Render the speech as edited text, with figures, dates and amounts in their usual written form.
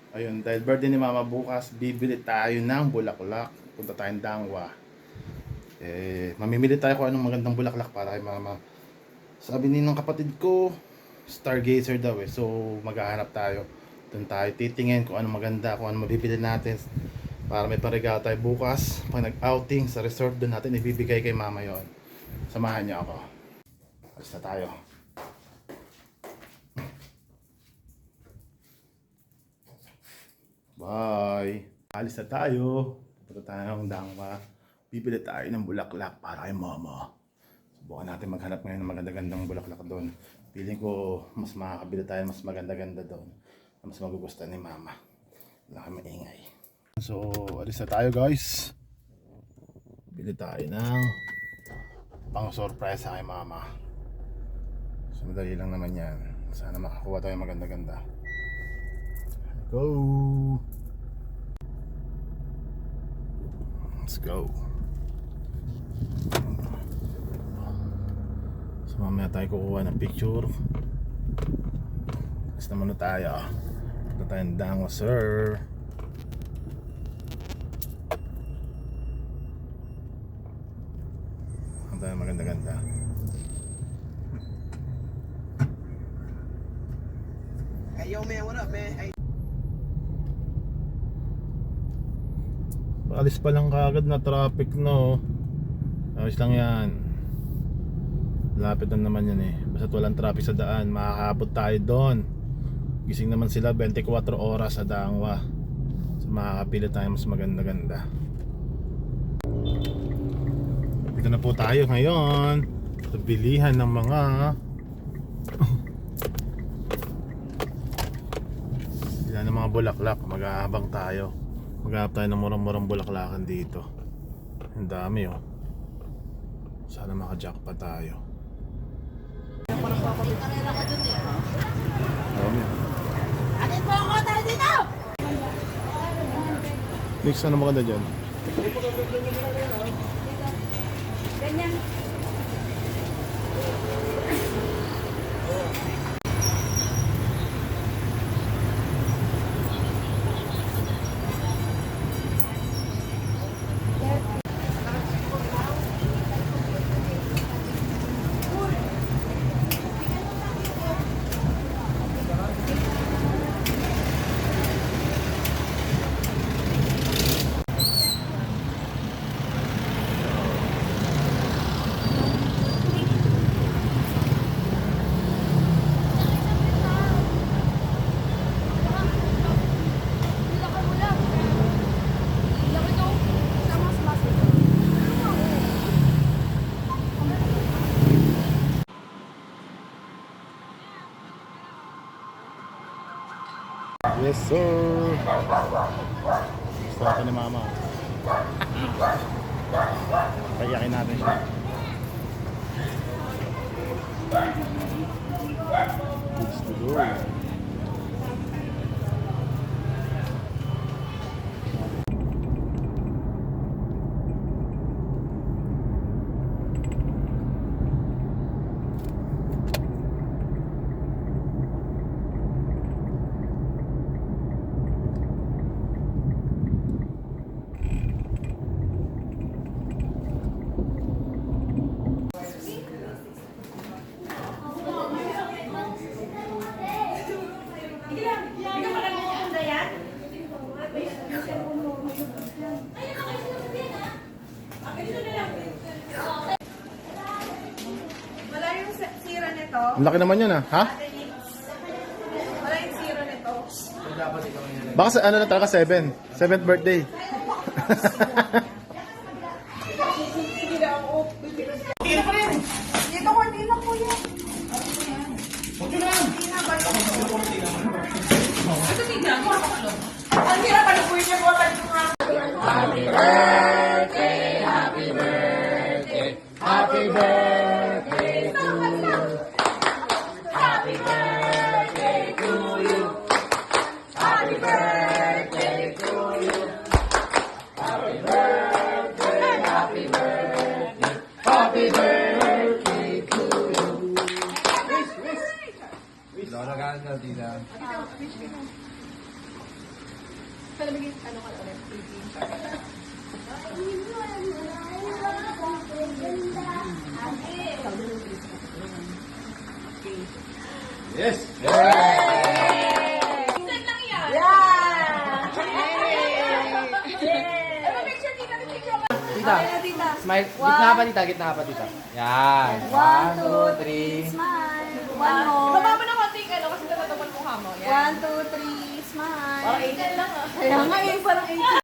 Ayun, dahil birthday ni Mama bukas, bibili tayo ng bulaklak. Punta tayong Dangwa. Mamimili tayo kung anong magandang bulaklak para kay Mama. Sabi ni ng kapatid ko, stargazer daw eh. So, maghahanap tayo. Doon tayo titingin kung anong maganda, kung anong mabibili natin. Para may paregalo tayo bukas. Pag nag-outing sa resort, doon natin ibibigay kay Mama yon. Samahan niyo ako. Alis na tayo. Bye! Alis na tayo. Punta tayo ng Dangwa. Bibili tayo ng bulaklak para kay Mama. Subukan natin maghanap ngayon ng maganda-gandang bulaklak doon. Feeling ko mas makakabili tayo mas maganda-ganda doon. Mas magugustuhan ni Mama. Wala kang maingay. So, alis na tayo guys. Bili tayo ng pang-surprise kay Mama. So, madali lang naman yan. Sana makakuha tayo maganda-ganda. Go! Let's go. So mamaya tayo kukuha ng picture. Next naman na tayo. Punta tayong Dangwa, sir. Ang tayo maganda-ganda. Hey yo man, what up man? Hey. Alis pa lang kagad na traffic, no? Ayos lang yan. Lapit na naman yan eh. Basta't walang traffic sa daan, makakaabot tayo doon. Gising naman sila 24 oras sa Dangwa. So makakapili tayo mas maganda-ganda. Dito na po tayo ngayon sa bilihan ng mga sila ng mga bulaklak. Mag-aabang tayo. Maghanap tayo ng murang-murang bulaklakan dito. Ang dami oh. Sana maka-jackpot tayo. Dami. Atin po ako tayo dito! Mix, ano maganda dyan? Ganyan. Yes sir. Gusto natin ni Mama. Payakin natin siya. Goods to go. Wala yung sira nito. Ang laki naman yun ah. Ha? Wala yung sira nito. Baka sa ano na talaga 7. 7th birthday. Dito ko, hindi na po yan. Ito tingnan mo. Ang hirap pa po niya po. Happy birthday, happy birthday, happy birthday to you. Happy birthday to you. Happy birthday to you. Happy birthday, happy birthday, happy birthday to you. Lola ka na, tita. Talabigin, ano ka ulit? 18. Yes! Send lang yan! Picture kita, picture ka. Tita, smile. Gitna pa, tita. Gitna pa, tita. Yan. 1, 2, 3. Smile. One more. Baba mo na konti ano kasi tatatapan mukha mo. Yan. 1, 2, 3, smile. Parang 18 lang ah. Kaya nga eh, parang 18.